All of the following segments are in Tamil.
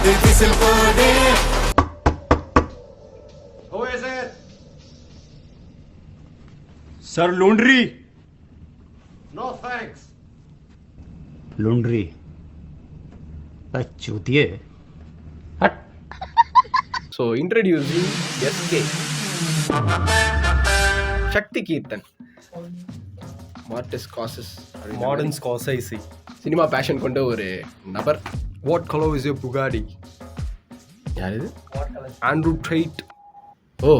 whistle போடு. Who is it? Sir, laundry. No thanks. Laundry. चूतिए. So introducing SK Shakti Keerthan. Martis Causes. Modern Scorsese. Cinema passion கொண்ட ஒரு நபர். What color is your Bugatti? யார் இது? Andrew tried. ஓ,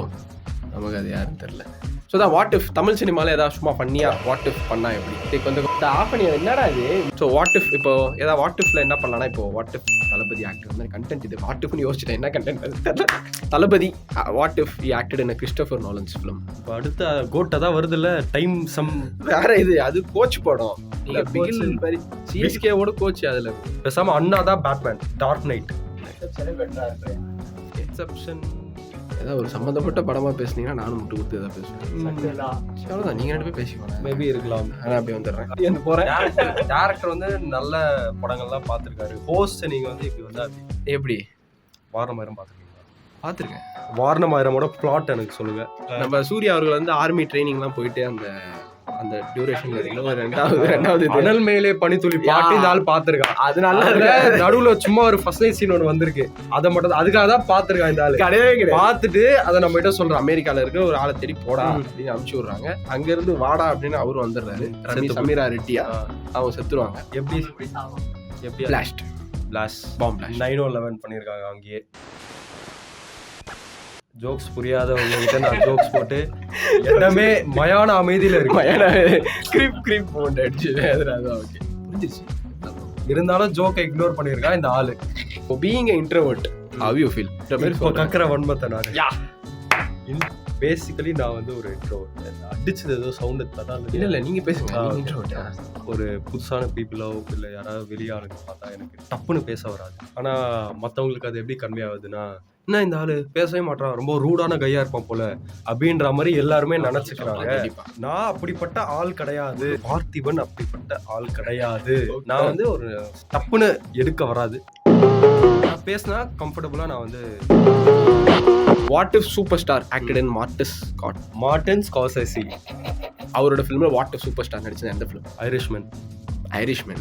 நமக்கு அது யாருன்னு தெரியல. ஸோ தான் வாட் இஃப் தமிழ் சினிமாவில் ஏதாவது சும்மா பண்ணியா வாட் இஃப் பண்ணா எப்படி இப்போ வந்து ஆஃப் பண்ணி என்னடா இது. ஸோ வாட் இஃப் இப்போ ஏதாவது வாட் இஃப்ல என்ன பண்ணலாம்னா இப்போ வாட் இஃப் தளபதி ஆக்டர் மாதிரி கண்டென்ட் இது வாட் இஃப்னு யோசிச்சிட்டேன் என்ன content Thalapathy what if he acted in Christopher Nolan's film. இப்போ அடுத்த கோட்டை தான் வருது இல்லை டைம் சம் வேற இது அது கோச் படம் இல்லை பிகில் மாதிரி சிஎஸ்கேவோட கோச் அதில் பேசாமல் அண்ணா தான் பேட்மேன் டார்க் நைட் எக்ஸப்ஷன் ஏதாவது ஒரு சம்மந்தப்பட்ட படமாக பேசுனீங்கன்னா நானும் முட்டு கொடுத்து எதாவது பேசுவேன். அவ்வளோதான் நீங்கள் ரெண்டு பேர் பேசிக்கோங்க. மேபி இருக்கலாம். நான் அப்படியே வந்துடுறேன் போகிறேன். டேரக்டர் வந்து நல்ல படங்கள்லாம் பார்த்துருக்காரு. ஹோஸ்ட் நீங்கள் வந்து இப்படி வந்தால் எப்படி வாரணமாயிரம் பார்த்துருக்கீங்களா? பார்த்துருக்கேன். வாரணமாயிரமோட பிளாட் எனக்கு சொல்லுங்க. நம்ம சூர்யா அவர்கள் வந்து ஆர்மி ட்ரைனிங்லாம் போயிட்டு அந்த டியூரேஷன் ரெண்டாவது அனல் மேலே பனித்துளி பாட்டு இந்த ஆள் பார்த்துருக்கான். அதனால நடுவுல சும்மா ஒரு ஃபர்ஸ்ட் நைட் சீன் ஒன்று வந்திருக்கு. அதை மட்டும் அதுக்காக தான் பார்த்துருக்கான் இந்த ஆள். கிடையவே பார்த்துட்டு அதை நம்ம கிட்ட சொல்றோம். அமெரிக்கால இருக்க ஒரு ஆளை தேடி போடா அப்படின்னு அனுப்பிச்சு விடுறாங்க. அங்க இருந்து வாடா அப்படின்னு அவரு வந்துடுறாரு. சமீரா ரெட்டியா அவங்க செத்துருவாங்க. எப்படி பிளாஸ்ட் பாம் 9/11 பண்ணியிருக்காங்க. அங்கேயே ஜோக்ஸ் புரியாதவங்க கிட்ட நான் ஜோக்ஸ் போட்டு எல்லாமே மயான அமைதியில இருக்கு. இருந்தாலும் ஜோக்கை இக்னோர் பண்ணியிருக்கான் இந்த ஆளு. Being a introvert how you feel இப்போ கக்கற வன்மத்தை நான் பேசிக்கலி நான் வந்து ஒரு இன்ட்ரோவர்ட். அடிச்சது ஏதோ சவுண்ட் தட்டால இல்ல நீங்க பேசுங்க. இன்ட்ரோவர்ட் ஒரு புதுசான பீப்புளோ இல்லை யாராவது வெளியே ஆளுங்க பார்த்தா எனக்கு டப்புன்னு பேச வராது. ஆனால் மற்றவங்களுக்கு அது எப்படி கன்வே ஆகுதுன்னா என்ன இந்த ஆளு பேசவே மாட்டான் ரொம்ப ரூடான கையா இருப்பான் போல அப்படின்ற மாதிரி எல்லாருமே நினைச்சுக்கிறாங்க. நான் அப்படிப்பட்ட ஆள் கிடையாது. பார்த்திபன் அப்படிப்பட்ட ஆள் கிடையாது. நான் வந்து ஒரு டப்புன்னு எடுக்க வராது. நான் பேசினா கம்ஃபர்டபுளா நான் வந்து what if super star acted in Martin Scorsese அவரோட ஃபிலிம்ல வாட் இஃப் சூப்பர் ஸ்டார் நடிச்சது எந்த ஃபிலிம்? ஐரிஷ்மேன்.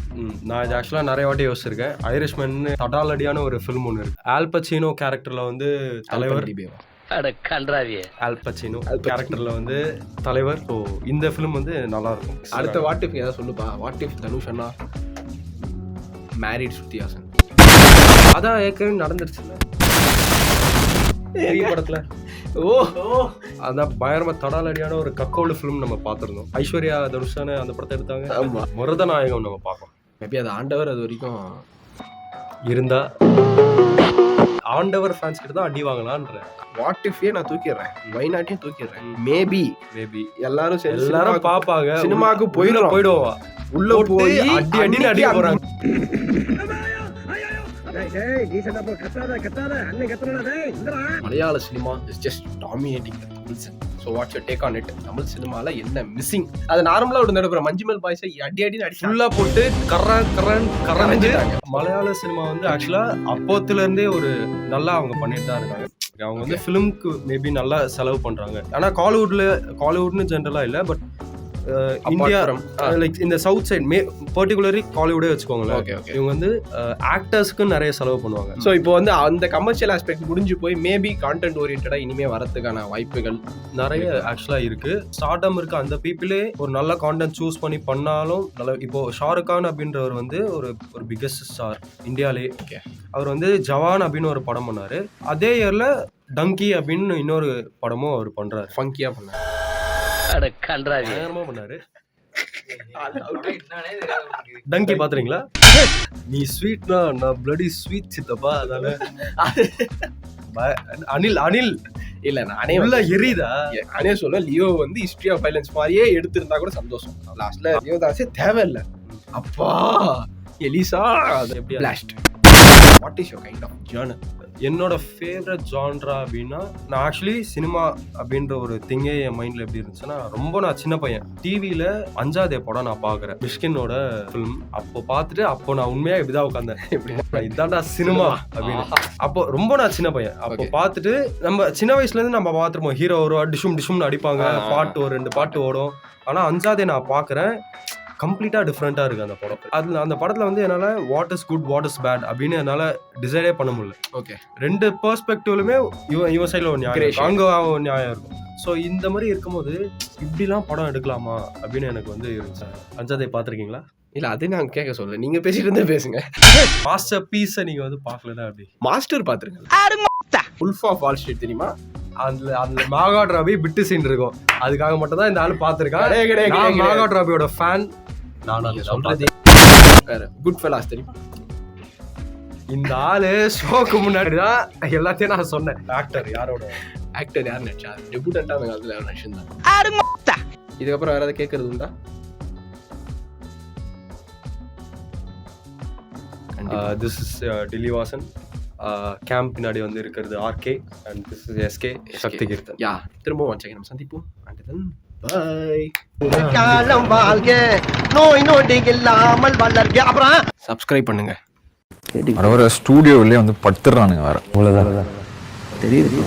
நான் இது ஆக்சுவலாக நிறைய வாட்டி யோசிச்சிருக்கேன். ஐரிஷ்மேன் தடாலடியான ஒரு ஃபிலிம் ஒன்று இருக்கு. ஆல்பச்சினோ கேரக்டர்ல வந்து தலைவர். ஆல்பச்சினோ கேரக்டர்ல வந்து தலைவர். ஸோ இந்த ஃபிலிம் வந்து நல்லா இருக்கும். அடுத்த வாட் இஃப் ஏதாவது சொல்லுப்பா. What if Dhanush Anna married Shruti Haasan அதான் ஏற்கனவே நடந்துருச்சுல்ல பெரிய படத்துல. ஓ அதான் பயங்கரமா தடாலடியான ஒரு கக்கோல்டு ஃபிலிம் நம்ம பார்த்துருந்தோம். ஐஸ்வர்யா தனுஷான அந்த படத்தை எடுத்தாங்க. ஆமா, மருதநாயகம் நம்ம பார்ப்போம். மேபி அது ஆண்டவர் அது வரைக்கும் இருந்தா ஆண்டவர் ஃபேன்ஸ் கிட்ட தான் அடி வாங்கலான்ற. வாட் இஃப்யே நான் தூக்கிடுறேன். வைநாட்டையும் தூக்கிடுறேன். மேபி எல்லாரும் பாப்பாங்க. சினிமாவுக்கு போயிடுவா உள்ள போய் அடி அடின்னு அடிக்க போறாங்க. Malayalam cinema is just dominating the Tamil cinema. So what's your take on it? Tamil சினிமாவில் என்ன மிஸ்ஸிங்? அது நார்மலாக ஒரு நடுப்புற மஞ்சுமல் பாய்ஸை அடி அடிச்சு ஃபுல்லாக போட்டு கரஞ்சிட்டாங்க. மலையாள சினிமா வந்து ஆக்சுவலாக அப்போத்துலேருந்தே ஒரு நல்லா அவங்க பண்ணிட்டு தான் இருக்காங்க. அவங்க வந்து ஃபிலிம்க்கு மேபி நல்லா செலவு பண்ணுறாங்க. ஆனால் காலிவுட்னு ஜென்ரலாக இல்லை. பட் இந்தியா லைக் இந்த சவுத் சைட் பர்டிகுலர்லி காலிவுடே வச்சுக்கோங்களேன். இவங்க வந்து ஆக்டர்ஸ்க்கு நிறைய செலவு பண்ணுவாங்க. ஸோ இப்போ வந்து அந்த கமர்ஷியல் ஆஸ்பெக்ட் முடிஞ்சு போய் மேபி கான்டென்ட் ஓரியன்டா இனிமே வரதுக்கான வாய்ப்புகள் நிறைய ஆக்சுவலா இருக்கு. ஸ்டார்டம் இருக்கு. அந்த பீப்புளே ஒரு நல்ல கான்டென்ட் சூஸ் பண்ணி பண்ணாலும் நல்ல. இப்போ ஷாருக் கான் அப்படின்றவர் வந்து ஒரு பிக்கஸ்ட் ஸ்டார் இந்தியாலே. அவர் வந்து ஜவான் அப்படின்னு ஒரு படம் பண்ணாரு. அதே இயர்ல டங்கி அப்படின்னு இன்னொரு படமும் அவர் பண்றாரு. ஃபங்கியா பண்ணாரு. பண்ணாரு. டங்கி பாத்துறீங்களா? நீ ஸ்வீட்னா நான் பிளடி ஸ்வீட் சித்தப்பா. அதனால அனில் இல்ல நானே உள்ள எரியுதா நானே சொல்ல. லியோ வந்து ஹிஸ்டரி ஆஃப் வயலன்ஸ் மாதிரியே எடுத்திருந்தா கூட சந்தோஷம். லாஸ்ட்ல லியோ தாஸே தேவையில்லை. அப்பா எலிசா எப்படி பிளாஸ்ட். What is your kind of journal? என்னோட ஃபேவரட் ஜான்ரா அப்படின்னா நான் ஆக்சுவலி சினிமா அப்படின்ற ஒரு திங்கே என் மைண்ட்ல எப்படி இருந்துச்சுன்னா ரொம்ப நான் சின்ன பையன் டிவியில 5வது படம் நான் பாக்குறேன் மிஷ்கினோட ஃபிலிம். அப்போ பார்த்துட்டு அப்போ நான் உண்மையா இப்படிதான் உட்காந்தேன், இதான்டா சினிமா அப்படின்னு. அப்போ ரொம்ப நான் சின்ன பையன் அப்போ பார்த்துட்டு நம்ம சின்ன வயசுல இருந்து நம்ம பார்த்துருப்போம் ஹீரோ ஒரு டிஷும்னு அடிப்பாங்க, பாட்டு ஒரு 2 பாட்டு ஓடும். ஆனா 5வது நான் பாக்குறேன் கம்ப்ளீட்டா டிஃப்ரெண்டா இருக்கு அந்த படம். அதுல அந்த படத்துல வந்து என்னால what is good what is bad அப்படின்னு என்னால டிசைடே பண்ண முடியல. ஓகே, 2 பெர்ஸ்பெக்டிவ்லுமே இவன் சைட்ல ஒரு நியாயம், அங்க ஒரு நியாயம் இருக்கும். ஸோ இந்த மாதிரி இருக்கும்போது இப்படிலாம் படம் எடுக்கலாமா அப்படின்னு எனக்கு வந்து இருந்துச்சு. 5வது பாத்திருக்கீங்களா? இல்ல அது நான் கேட்க சொல்ல, நீங்க பேசிட்டு இருந்தே பேசுங்க. மாஸ்டர் பீஸை நீங்க வந்து பாக்கலன்னா அப்படி மாஸ்டர் பாத்துருங்க. உல்ஃப் ஆஃப் வால் ஸ்ட்ரீட் தெரியுமா? அதுல மாகாட் ராபி பிட்டு சீன் இருக்கும், அதுக்காக மட்டும் தான் இந்த ஆளு பாத்துருக்கான். மாகாட் ராபியோட ஃபேன் நான். சொல்றது குட் ஃபெல்லாஸ் தெரியுமா? இந்த ஆளு ஷோக்கு முன்னாடி தான் எல்லாத்தையும் நான் சொன்னேன். ஆக்டர் யார் நடிச்சா டெபியூட்டன்டா அந்த காலத்துல யாரும் நடிச்சிருந்தாங்க. இதுக்கப்புறம் யாராவது கேட்கறது உண்டா? This is Delhi Vasan. Camp பின்னாடி வந்து இருக்கிறது RK and this is SK Sakthi Keerthan. Yeah, திரும்பவும் வச்சேன், நம்ம சந்திப்போம். பை. காலம் வாழ்க, நோய் நொடி இல்லாமல் வளர்க. அப்புறம் சப்ஸ்கிரைப் பண்ணுங்க. வர ஸ்டூடியோவிலே வந்து படுத்துறானுங்க வேற. அவ்வளோதான் தெரியுது.